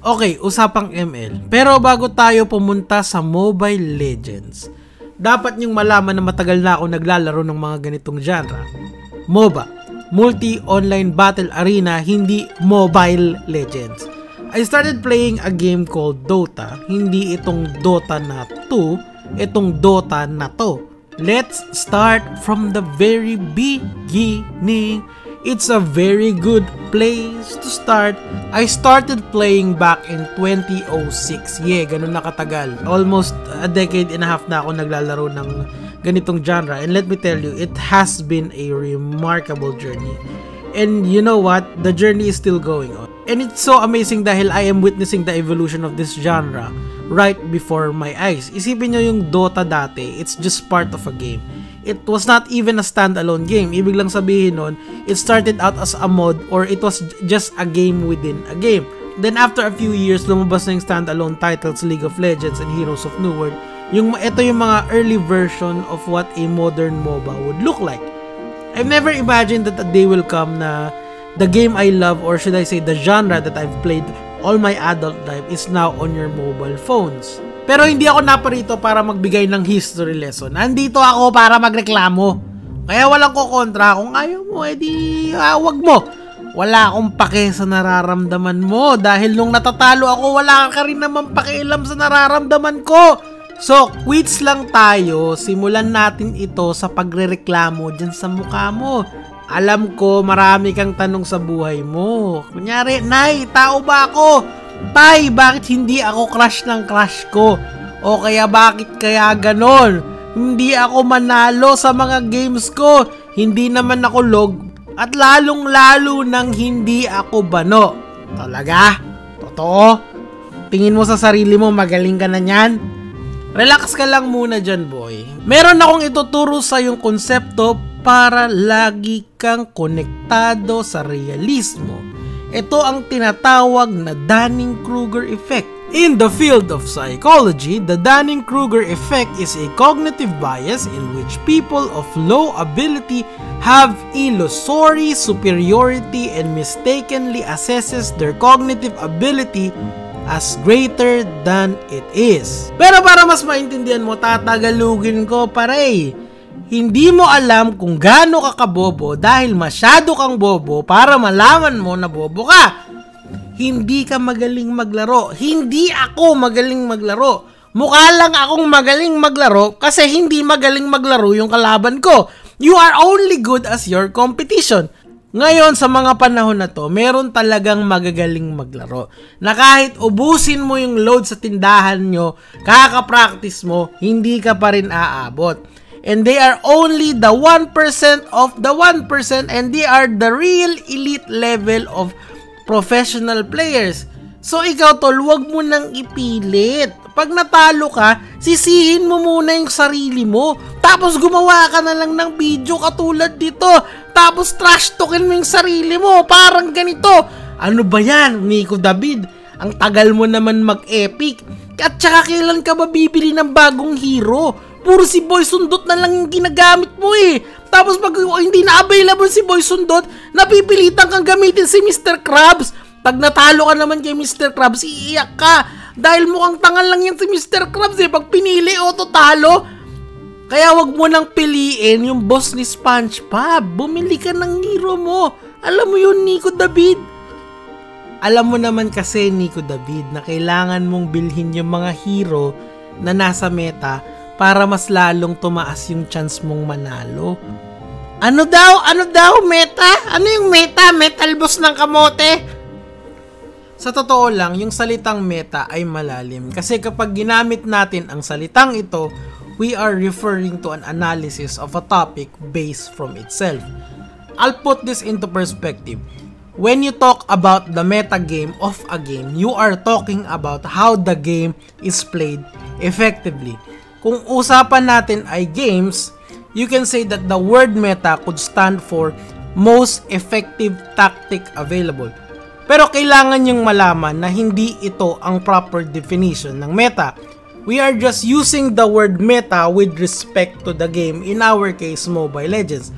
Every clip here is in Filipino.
Okay, usapang ML. Pero bago tayo pumunta sa Mobile Legends, dapat niyong malaman na matagal na ako naglalaro ng mga ganitong genre. MOBA, Multi-Online Battle Arena, hindi Mobile Legends. I started playing a game called Dota, hindi itong Dota na 2, itong Dota na to. Let's start from the very beginning. It's a very good place to start. I started playing back in 2006. Yeah, ganun na katagal. Almost a decade and a half na ako naglalaro ng ganitong genre. And let me tell you, it has been a remarkable journey. And you know what? The journey is still going on. And it's so amazing dahil I am witnessing the evolution of this genre right before my eyes. Isipin nyo yung Dota dati, it's just part of a game. It was not even a standalone game. Ibig lang sabihin nun, it started out as a mod or it was just a game within a game. Then after a few years, lumabas na yung standalone titles, League of Legends and Heroes of New World. Ito yung mga early version of what a modern MOBA would look like. I've never imagined that a day will come na the game I love, or should I say the genre that I've played all my adult life, is now on your mobile phones. Pero hindi ako naparito para magbigay ng history lesson. Nandito ako para magreklamo. Kaya walang kukontra. Kung ayaw mo, edi wag mo. Wala akong pake sa nararamdaman mo. Dahil nung natatalo ako, wala ka rin naman pakialam sa nararamdaman ko. So, quits lang tayo. Simulan natin ito sa pagrereklamo dyan sa mukha mo. Alam ko, marami kang tanong sa buhay mo. Kunyari, Nay, tao ba ako? Tay, bakit hindi ako crush ng crush ko? O kaya bakit kaya ganon? Hindi ako manalo sa mga games ko. Hindi naman ako log. At lalong-lalo nang hindi ako bano. Talaga? Totoo? Tingin mo sa sarili mo, magaling ka na niyan? Relax ka lang muna dyan, boy. Meron akong ituturo sa yung konsepto para lagi kang konektado sa realismo. Ito ang tinatawag na Dunning-Kruger effect. In the field of psychology, the Dunning-Kruger effect is a cognitive bias in which people of low ability have illusory superiority and mistakenly assesses their cognitive ability as greater than it is. Pero para mas maintindihan mo, tatagalugin ko pare. Hindi mo alam kung gaano ka kabobo dahil masyado kang bobo para malaman mo na bobo ka. Hindi ka magaling maglaro. Hindi ako magaling maglaro. Mukha lang akong magaling maglaro kasi hindi magaling maglaro yung kalaban ko. You are only good as your competition. Ngayon, sa mga panahon na to, meron talagang magagaling maglaro. Na kahit ubusin mo yung load sa tindahan nyo, kaka-practice mo, hindi ka pa rin aabot. And they are only the 1% of the 1% and they are the real elite level of professional players. So ikaw tol, wag mo nang ipilit. Pag natalo ka, sisihin mo muna yung sarili mo. Tapos gumawa ka na lang ng video katulad dito. Tapos trash talkin mo yung sarili mo. Parang ganito. Ano ba yan, Nico David? Ang tagal mo naman mag-epic. At saka kailan ka ba bibili ng bagong hero? Puro si Boy Sundot na lang yung ginagamit mo eh. Tapos pag hindi na available si Boy Sundot, napipilitan kang gamitin si Mr. Krabs. Pag natalo ka naman kay Mr. Krabs, iiyak ka. Dahil mukhang tangal lang yan si Mr. Krabs eh. Pag pinili o talo. Kaya wag mo nang piliin yung boss ni SpongeBob. Bumili ka ng hero mo. Alam mo yun, Nico David? Alam mo naman kasi, Nico David, na kailangan mong bilhin yung mga hero na nasa meta para mas lalong tumaas yung chance mong manalo. Ano daw? Ano daw? Meta? Ano yung meta? Metal boss ng kamote? Sa totoo lang, yung salitang meta ay malalim. Kasi kapag ginamit natin ang salitang ito, we are referring to an analysis of a topic based from itself. I'll put this into perspective. When you talk about the meta game of a game, you are talking about how the game is played effectively. Kung usapan natin ay games, you can say that the word meta could stand for most effective tactic available. Pero kailangan nyong malaman na hindi ito ang proper definition ng meta. We are just using the word meta with respect to the game, in our case, Mobile Legends.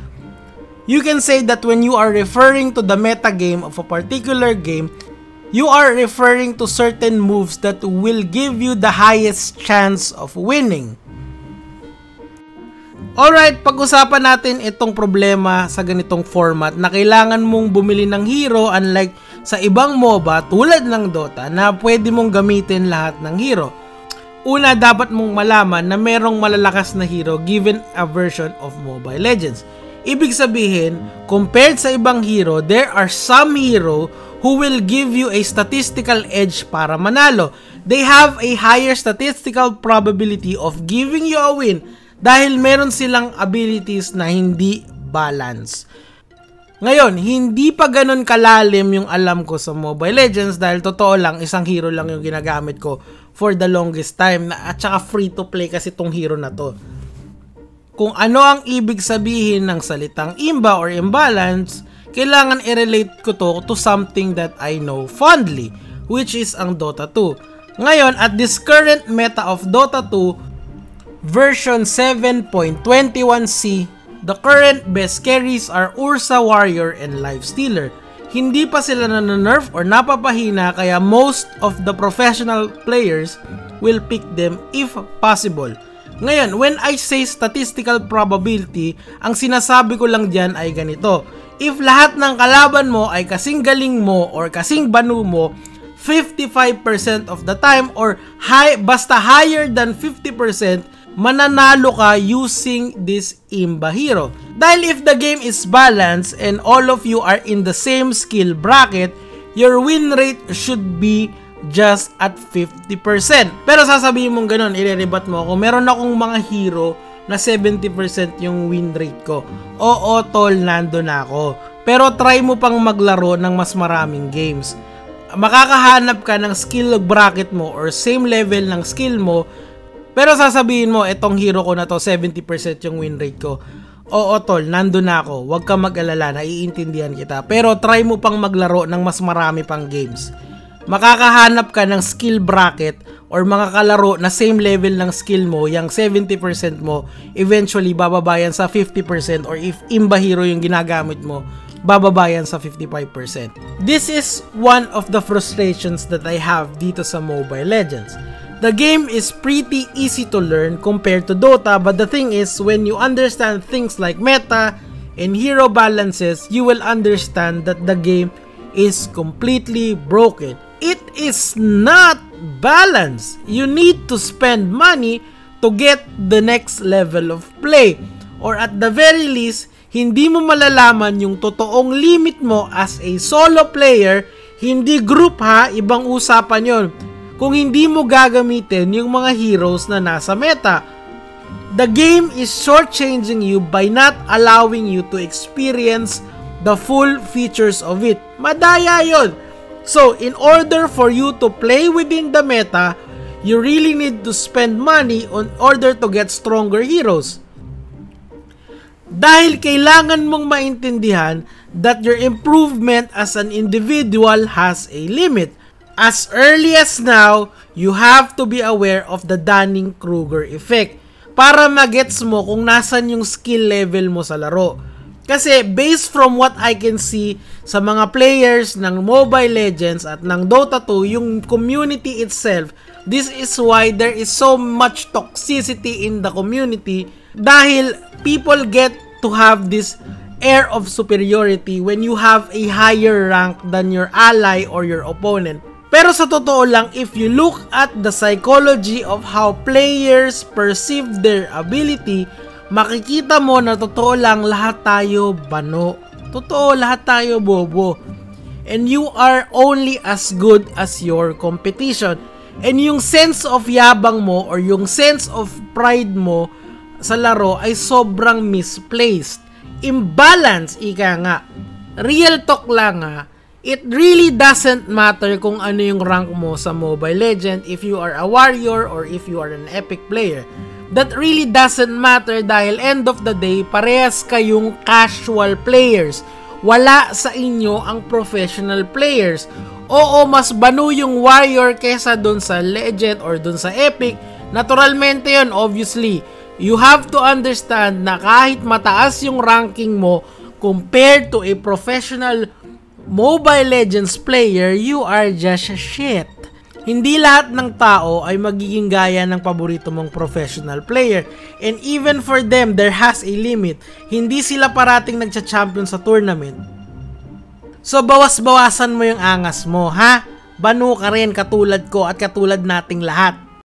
You can say that when you are referring to the meta game of a particular game, you are referring to certain moves that will give you the highest chance of winning. Alright, pag-usapan natin itong problema sa ganitong format na kailangan mong bumili ng hero unlike sa ibang MOBA tulad ng Dota na pwede mong gamitin lahat ng hero. Una, dapat mong malaman na merong malalakas na hero given a version of Mobile Legends. Ibig sabihin, compared sa ibang hero, there are some hero who will give you a statistical edge para manalo. They have a higher statistical probability of giving you a win dahil meron silang abilities na hindi balance. Ngayon, hindi pa ganun kalalim yung alam ko sa Mobile Legends dahil totoo lang, isang hero lang yung ginagamit ko for the longest time at saka free to play kasi tong hero na to. Kung ano ang ibig sabihin ng salitang imba or imbalance, kailangan i-relate ko to something that I know fondly, which is ang Dota 2. Ngayon, at this current meta of Dota 2, version 7.21c, the current best carries are Ursa Warrior and Lifestealer. Hindi pa sila na-nerf or napapahina kaya most of the professional players will pick them if possible. Ngayon, when I say statistical probability, ang sinasabi ko lang dyan ay ganito. If lahat ng kalaban mo ay kasing galing mo or kasing banu mo, 55% of the time or basta higher than 50%, mananalo ka using this imba hero. Dahil if the game is balanced and all of you are in the same skill bracket, your win rate should be just at 50%. Pero sasabihin mong ganun, i-rebat mo ako, meron akong mga hero na 70% yung win rate ko. Oo, tol, nando na ako. Pero try mo pang maglaro ng mas maraming games. Makakahanap ka ng skill bracket mo or same level ng skill mo, pero sasabihin mo, etong hero ko na to, 70% yung win rate ko. Oo, tol, nando na ako. Huwag ka mag-alala, naiintindihan kita. Pero try mo pang maglaro ng mas marami pang games. Makakahanap ka ng skill bracket or mga kalaro na same level ng skill mo, yung 70% mo, eventually bababayan sa 50% or if imba hero yung ginagamit mo, bababayan sa 55%. This is one of the frustrations that I have dito sa Mobile Legends. The game is pretty easy to learn compared to Dota, but the thing is, when you understand things like meta and hero balances, you will understand that the game is completely broken. It is not balanced. You need to spend money to get the next level of play. Or at the very least, hindi mo malalaman yung totoong limit mo as a solo player, hindi group ha, ibang usapan yon. Kung hindi mo gagamitin yung mga heroes na nasa meta. The game is shortchanging you by not allowing you to experience the full features of it. Madaya yon. So, in order for you to play within the meta, you really need to spend money in order to get stronger heroes. Dahil kailangan mong maintindihan that your improvement as an individual has a limit. As early as now, you have to be aware of the Dunning-Kruger effect para magets mo kung nasan yung skill level mo sa laro. Kasi based from what I can see sa mga players ng Mobile Legends at ng Dota 2, yung community itself, this is why there is so much toxicity in the community dahil people get to have this air of superiority when you have a higher rank than your ally or your opponent. Pero sa totoo lang, if you look at the psychology of how players perceive their ability, makikita mo na totoo lang lahat tayo bano. Totoo, lahat tayo bobo. And you are only as good as your competition. And yung sense of yabang mo or yung sense of pride mo sa laro ay sobrang misplaced. Imbalance, ika nga. Real talk lang ha. It really doesn't matter kung ano yung rank mo sa Mobile Legends, if you are a warrior or if you are an epic player. That really doesn't matter dahil end of the day, parehas kayong casual players. Wala sa inyo ang professional players. Oo, mas banu yung warrior kesa dun sa legend or dun sa epic. Naturalmente yun, obviously. You have to understand na kahit mataas yung ranking mo compared to a professional Mobile Legends player, you are just shit. Hindi lahat ng tao ay magiging gaya ng paborito mong professional player. And even for them, there has a limit. Hindi sila parating nagcha-champion sa tournament. So bawas-bawasan mo yung angas mo, ha? Banu ka rin katulad ko at katulad nating lahat.